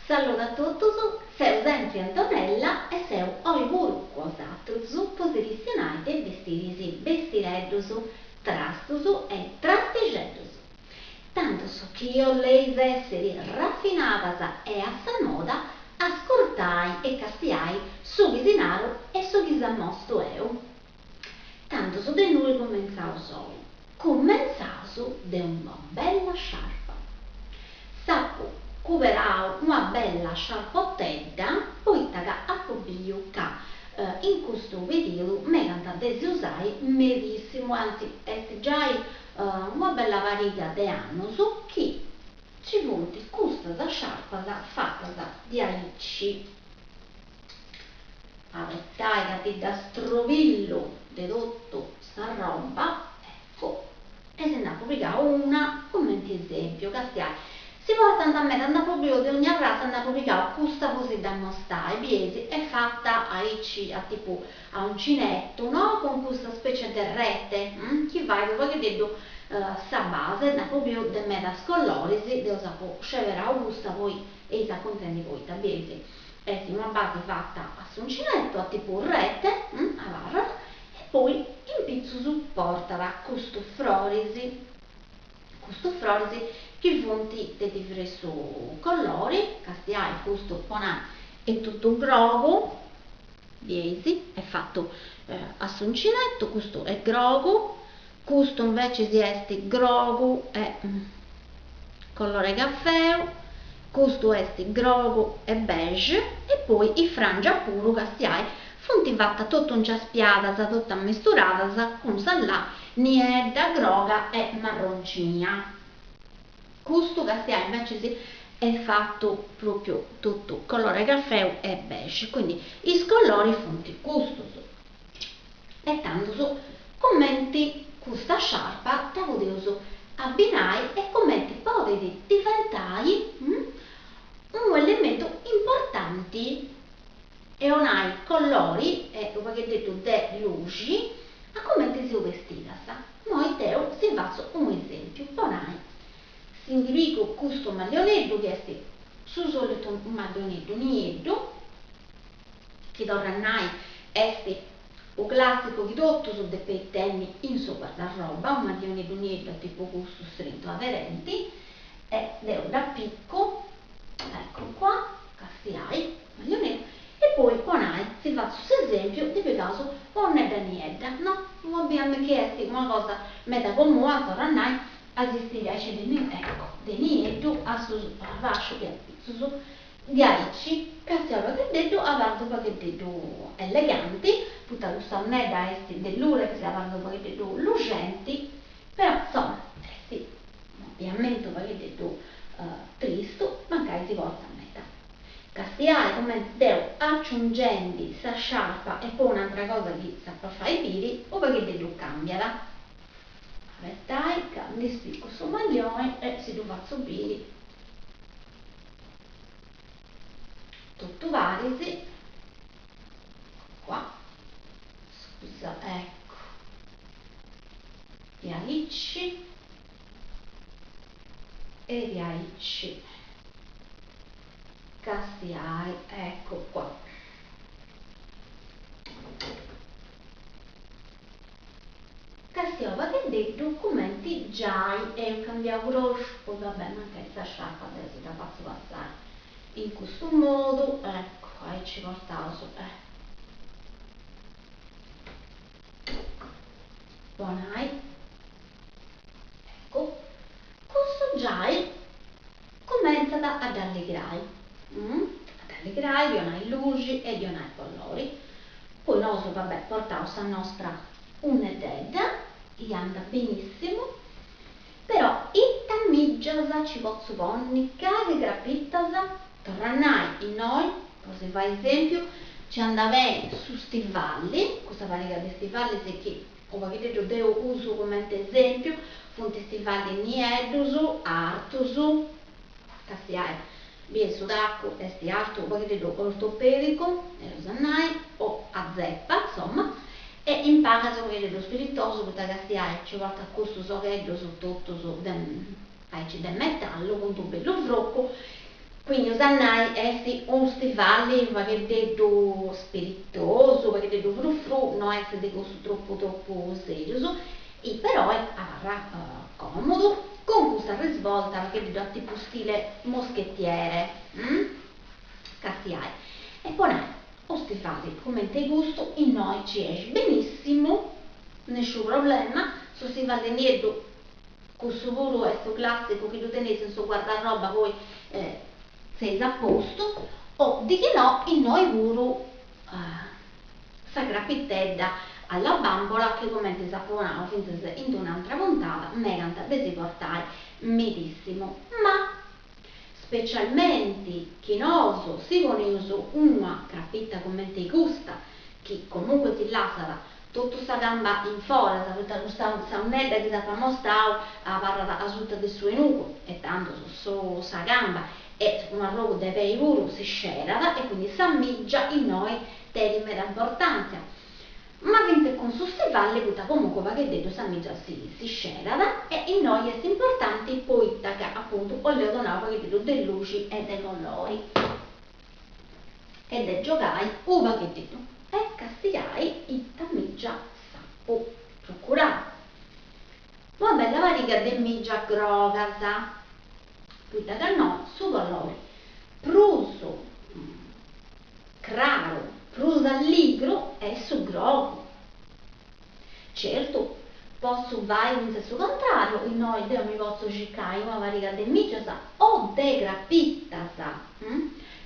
Saluto a tutti, seu sempre Antonella e seu oi puru quos'attrus posirizionate vestiredus, trastus e trastigeddus. Tanto so che io leis essere raffinadas e a sa moda, ascoltai e castiai su ghisinaru e su ghisamostu eu. Tanto so de noi comenzau soli. Comenzau de una bella sciarpa. Sappu cuberau una bella sciarpottedda, poitta ca appobiu ca in questo periodo me canta desiusai medissimo, anzi est già una bella variga de annus chi ci funti custas sciarpas fattas di aicci. Avettai ca ti da strovillo de tutto sta roba, ecco, e se ne pubblicau una come esempio, castiai. Si portano a me, hanno proprio di ogni razza, hanno pubblicato questa così da mostrare, biesi, è fatta a tipo a uncinetto, no? Con questa specie di rete, che vai dove che vedo sta base, hanno proprio di me da scolorisi, devo sapere, scegliere augusta, poi e sa contendi poi, da biesi. È una base fatta a uncinetto, a tipo rete, a barra, e poi in pizzo supporta questo frorisi che fonti di diversi colori, castiai questo ponà è tutto grogo, biesi, è fatto a uncinetto, questo è grogo, questo invece si è grogo, è colore caffè, questo è grogo e beige, e poi i frangia puro castiai, fonti fatta tutta un ciaspiata, tutta misturata, con salà, niedda, groga e marroncina. Questo castiai invece sì, è fatto proprio tutto colore caffè e beige, quindi i colori fonti questo e tanto so commenti questa sciarpa te volevo abbinai e commenti potete diventare un elemento importante e non hai colori e come che detto de luci a come ti si vestita sa noi teo si faccio un esempio ponai si individuo questo maglionetto che è su solito un maglionetto nieddo che tornai è o classico che tutto su dei pettenni in sopra da roba un maglionetto nieddo tipo questo stretto aderenti ed è da picco ecco qua castiai maglionetto e poi ponai si fa questo esempio di caso con da niedda no? Non abbiamo chiesto una cosa meta comune tornai esiste ecco de nieddu a su rascio che su di aici castiava che detto avanti che detto eleganti tutta questa meda esti dell'ure che avanti che detto lucenti però insomma sì ovviamente che detto tristo magari si porta a metà castiare come devo aggiungendi sa sciarpa e poi un'altra cosa che sa per fare i piri o perché detto cambiala dai, cambia, spicco sul maglione e si lo faccio bene tutto varisi qua scusa ecco di aicci e di aicci castiai ecco qua Castiova che dei documenti già e cambiavo poi vabbè ma che sta sciarpa adesso la faccio passare in questo modo ecco e ci portavo su buonai ecco questo già comincia ad allegrai ad allegrai, dionai luci e dionai colori poi noi vabbè portavo sta nostra un'ededda e anda benissimo però itta miggiasa ci posso ponni case grapittasa tornai in noi così fa esempio ci andava su stivalli questa varietà di stivalli se che o vedete devo uso come esempio fonti stivalli niedusu artusu castiai biesu d'acqua esti alto o vedete ortopedico e usannai o a zeppa insomma e impara so che lo spiritoso per castiare ci volta a questo soggetto su tutto su del metallo con un bello frocco Quindi usannai esti un stivalli che detto spiritoso, che detto frufru, non essere di questo troppo serioso, e però è comodo, con questa risvolta che detto a tipo stile moschettiere, castiai. E poi o stivalli come te gusto, in noi ci esce benissimo, nessun problema, su stivalli niente questo volo questo classico che tu tenete in suo guardaroba poi sei a posto o di che no in noi volo sa grappitedda alla bambola che come ti saponavo finché in un'altra puntata me canta desiportare medissimo ma specialmente chi noso si uso una grappetta come ti gusta che comunque ti lascia tutto sta gamba in fuori, sta un'edda che da mostrare a parla a sutta del suo enuco e tanto su sta gamba e una roba deve euro si scera e quindi si ammiggia in noi terime d'importanza. Ma vinte con su stivalli butta comunque va che detto si ammiggia si scera e in noi è importante poi che appunto voglio donare che detto delle luci e dei colori e del giocai uva che detto e castigai il tamiggia sappo procurare. Ma bella variga de miggia grogasa, puita che no, su colori pruso, craro, pruso alligro e su grogo. Certo, posso vai in senso contrario, in noi de mi posso cercare una variga de miggia o de grappitasa,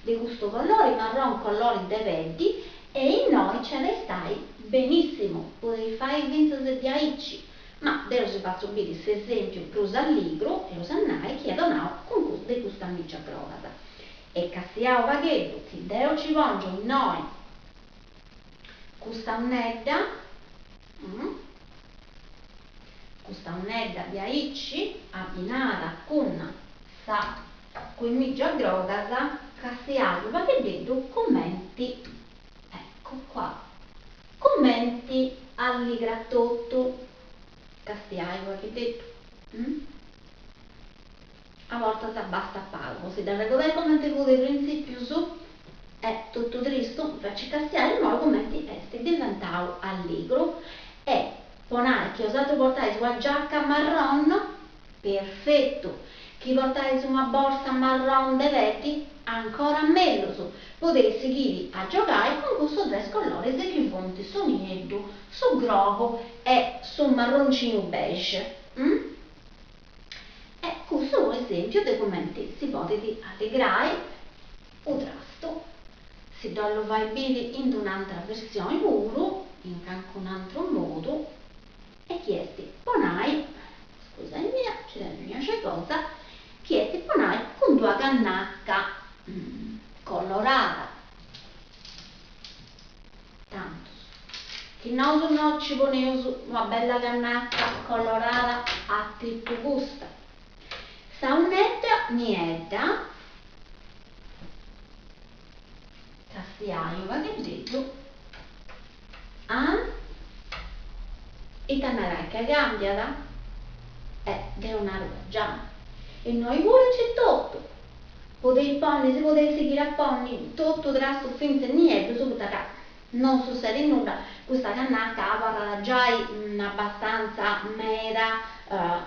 di questo colore marron colore de vedi e in noi ce ne stai benissimo potrei fare vinzase di aici ma devo si faccio vedere questo esempio prusa alligro e usannai chiedono con di questa amicia provata e castiao vaghetto ti deo ci voglio in noi questa unedda di aici abbinata con sa con migia grogasa castiato vaghetto commenti ecco qua commenti alligratotto castiai qualche detto a volte si basta pago si deve vedere come ti vuole principio su è tutto tristo facci castiare noi commenti esti diventavo allegro e ponare che ho usato portare sulla giacca marron perfetto chi portare su una borsa marron de vedi ancora meglio su potete seguire a giocare con questo dress colore se più fonti soniglio su grogo e su marroncino beige e questo è un esempio di come si può allegrare un trasto se lo vai bene in un'altra versione puro in anche un altro modo e chiesti ponai scusa mia c'è la mia cosa chiesti ponai con due gannacca colorata tanto che non ci volevo una bella gannacca colorata a tipo gusto saunetta niedda castiaio va che detto e tanara che cambiata è una roba già e noi vuole c'è tutto potete ponni se potete seguire a ponni tutto drasto finché niente subito che non succede nulla questa cannacca parla già abbastanza mera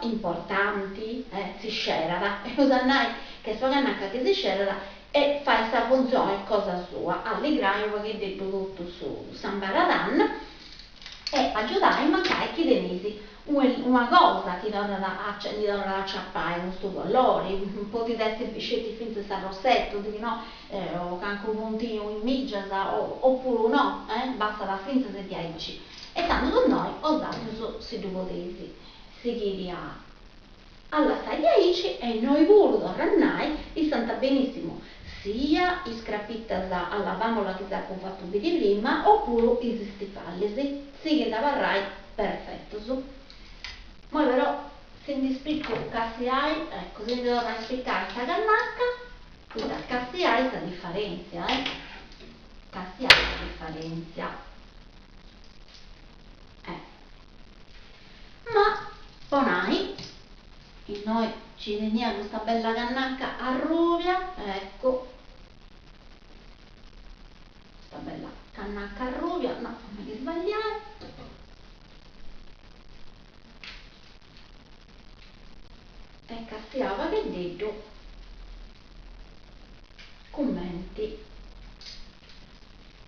importanti si scerra e usannai che sua cannacca che si scerra e fa questa funzione cosa sua allegrai che detto tutto su San Baradan e aiutai magari chi denesi una cosa ti torna a acciappare questo colore un po' di essere scelti finché sta rossetto di no o anche un puntino in migiasa oppure no basta la finta se ti aici e tanto noi ho dato se tu potessi seguire alla staglia aici e noi voluto rannai e santa benissimo sia i scrapittas alla bambola che si può fatto vedere prima oppure i stifalli sì che da varrai perfetto su ma però se mi spiego castiai ecco se mi dovrà spiegare questa cannacca questa castiai questa differenza castiai questa differenza ma ponai e noi ci teniamo questa bella cannacca a rovia, ecco, questa bella cannacca a rovia, no, non mi sbagliare, e castiava che detto commenti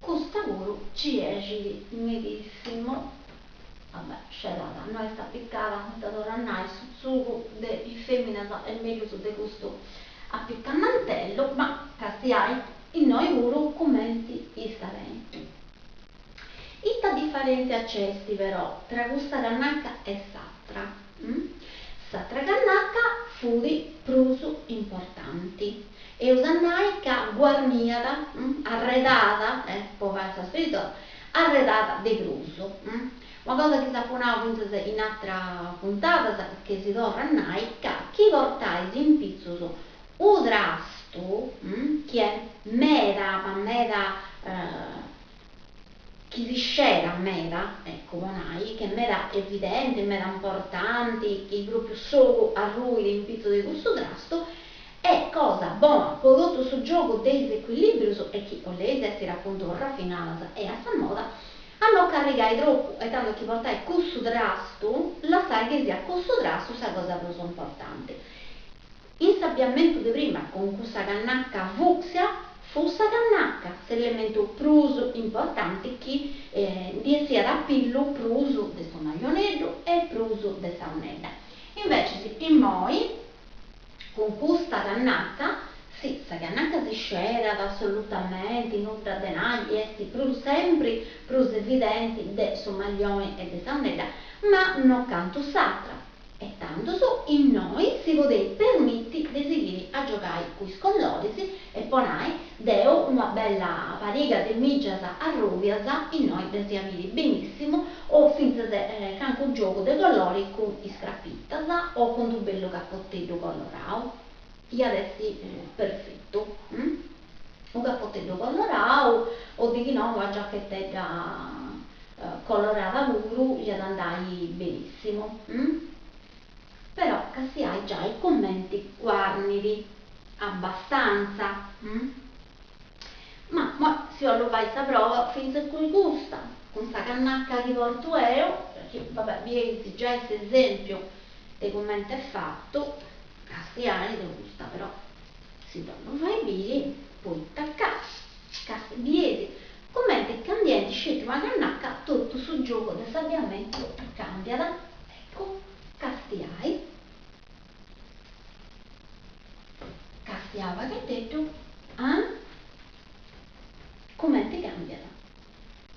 questo lavoro ci esce benissimo. Vabbè, scelata, noi sta piccata, sta tornare sul sugo di femmina è meglio su di questo appiccamantello, ma castiai in noi oro commenti i starenti. Ita differenza c'è però tra questa cannacca e s'altra. S'altra cannacca fu di pruso importanti e usannai che guarniata, arredata, poi fa spirito, arredata di pruso. Una cosa che saponavo in altra puntata che si torna a che chi portai in pizzo o drasto che è meda chi si scera meda, ecco bonai, che meda evidente, meda importante, che proprio solo a lui in pizzo di questo drasto, è cosa buona, prodotto sul gioco dei equilibri e chi con lei essere appunto raffinata e a sta moda, a non caricare troppo e tanto che portai questo drasto, la sai che sia questo drasto sa cosa più importante. Insabbiamento di prima con questa cannacca fucsia, questa cannacca se l'elemento pruso importante che sia da pillo pruso di sonaglionello e pruso di saunella. Invece in noi con questa cannacca sì, questa cannacca si scera assolutamente, non da denagli, sempre pruso evidenti di somaglione e di saunella, ma non canto s'altra. E tanto so in noi si poteva permetti di seguire a giocare con i scollorisi e poi deo una bella pariga di migiasa a roviasa in noi le si avviri benissimo o finza se canco un gioco di colori con i scrappitasa o con un bello cappottello colorato e adesso perfetto un cappottello colorato o di chi no una giacchettetta colorata pure gli andai benissimo però che si hai già i commenti guarniti abbastanza ma se io lo fai sta prova finché qui gusta con sta cannacca di porto io che vabbè vi già questo esempio dei commenti è fatto castiani ti gusta però se non lo fai bene poi taccare biesi commenti cambianti scelti una cannacca tutto sul gioco del sabbiamento cambiala ecco castiai castiava che detto commenti cambiano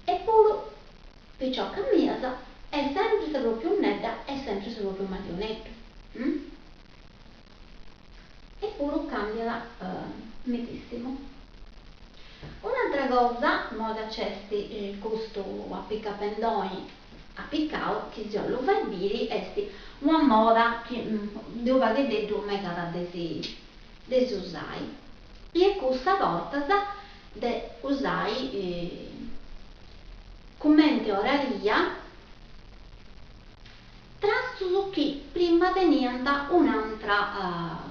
eppure per ciò cammina è sempre stato più netta è sempre stato più marionetto eppure cambia metissimo. Un'altra cosa moda c'è questo appiccapendoni appiccao che se lo fai bere è una moda che dove che detto mega da desi usai e questa volta de usai commenti oraria trasto chi prima tenianda un'altra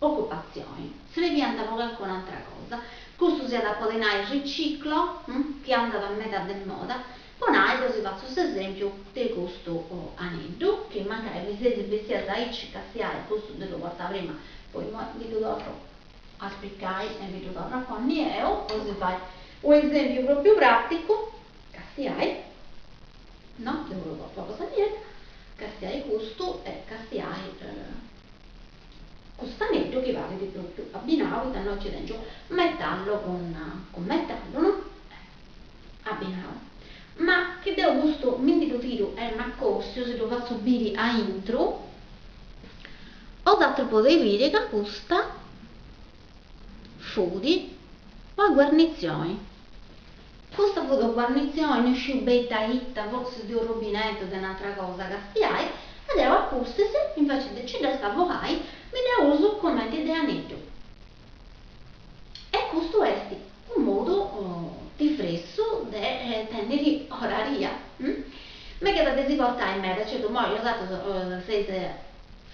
occupazione se ne piantano qualche altra cosa questo sia da poter il riciclo che anda da metà del moda poi così faccio questo esempio di questo aneddoto che magari vi siete vestiti da ricci castiare questo ve lo porta prima poi vi lo do a spiegare e vi lo do a farmi così fai un esempio proprio pratico castiai no? Devo do poco sa niente castiai questo e castiai questo aneddoto che vale di proprio abbinato da noi ci dentro metallo con metallo no? Abbinato ma che devo questo mi tiro è una cosa se lo faccio bere a intro ho dato potevi dire che questa fuori la guarnizione questa foto guarnizione non è betta itta forse di un rubinetto di un'altra cosa che stiai ed ero apposta se invece di decidere stavo hai me ne uso come di aneddoto e questo è un modo diverso di tenere oraria me che da si porta in mezzo certo mo io ho dato 6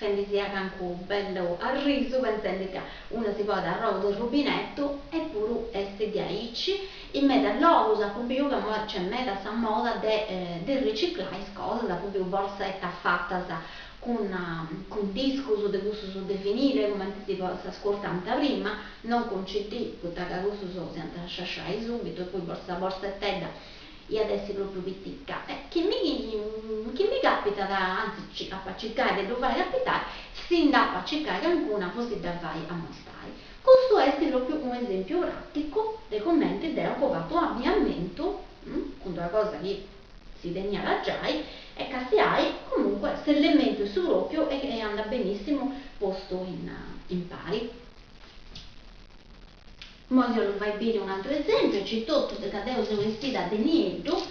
fendi sia canco bello a riso, pensando che una si può dare roba del rubinetto, eppure esse di aici, in mezzo all'uso, proprio che c'è in mezzo a moda di riciclare cose, proprio borsetta fatta con disco su di questo su di vinile, come si possa ascoltare prima, non con CD, che questo si andrà a sciasciare subito, e poi borsetta e adesso proprio pitica. Che mi capita anzi a cercare dove vai a capitare, si andava a cercare alcuna così da vai a mostrare. Questo è proprio un esempio pratico dei commenti del fatto avviamento, con una cosa che si segnala già, e che si hai comunque se l'elemento su proprio e anda benissimo posto in pari. Ma io lo vai bene un altro esempio, c'è tutto che devo essere vestita di nero,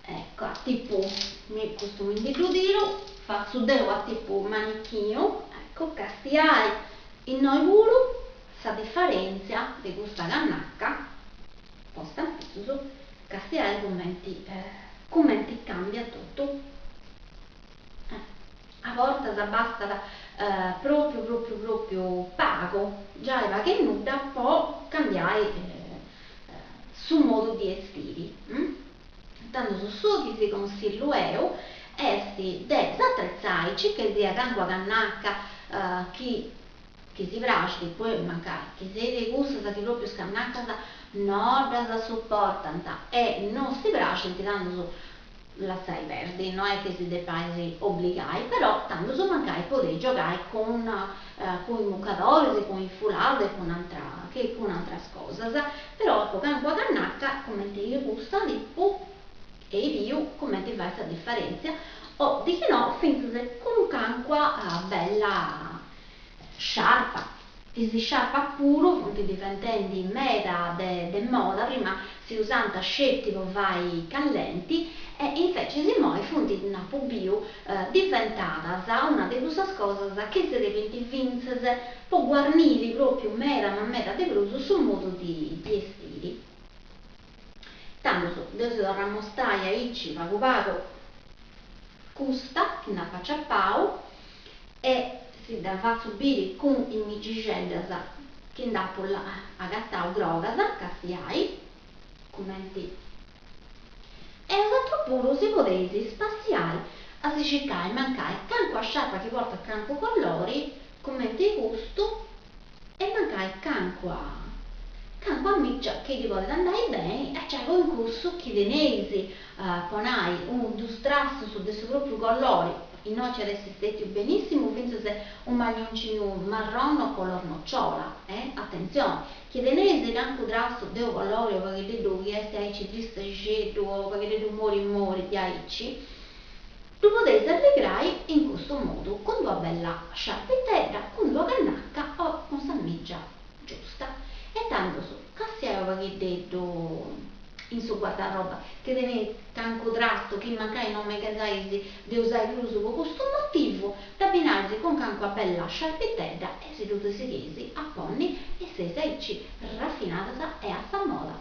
ecco, tipo questo mi includino, faccio devo a tipo manichino, ecco, che si hai in noi volo, sa differenza di questa cannacca, posta fisso, che si hai commenti cambia tutto. A volte se basta proprio pago, già va che nuda può cambiare su modo di vestire. Tanto su su che si consiglio io, esti deve attrezzarci che sia canqua cannacca che si piace, poi mancare, che se le gusta che proprio scannacca non la sopportano e non si piace tirando su lasciare perdere, non è che si deve obbligare, però tanto su magari poter giocare con i muccatori, con i foulard e con altre cose, però con canqua cannacca come ti gusta di più e io come ti fai questa differenza o di che no finché con canqua bella sciarpa che si sciarpa puro, che diventando in meta de moda, prima si usava scettico vai callenti e invece si muove fonti una po' più diventata una di queste cose che si deve vince può guarnire proprio meta ma meta di bruso sul modo di vestire. Tanto adesso dovrà mostrare a ci pago custa che ne faccia pau e si da fa subire con i migicelle che dopo a gattare droga che si hai commenti e l'altro puro si potesse spaziare a si cercare mancare canco a sciarpa che porta canco colori commenti gusto e mancare canco a miccia che gli vuole andare bene e c'è un corso che denesi ponai un strasso su dei proprio colori in noi ci resti stetti benissimo finché se un maglioncino marrone color nocciola attenzione che denesi anche drasso dei colori o perché di due se hai ci triste scelto o perché di mori di aici tu potete allegrai in questo modo con una bella sciarpettella con una cannacca o con salmiccia giusta e tanto su cassia che detto in su guardaroba che deve tanto drasto che magari non mi casai di usare l'uso con questo motivo da abbinarsi con canqua bella sciarpettella e si tutti si chiesi a ponni e se sei raffinata e a sta moda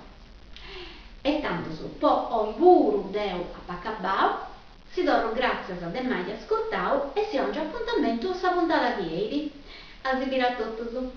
e tanto su poi ho il guru deu a pacabau si doro grazie a de mai ascoltau e si oggi appuntamento sa puntata di ieri a tutto su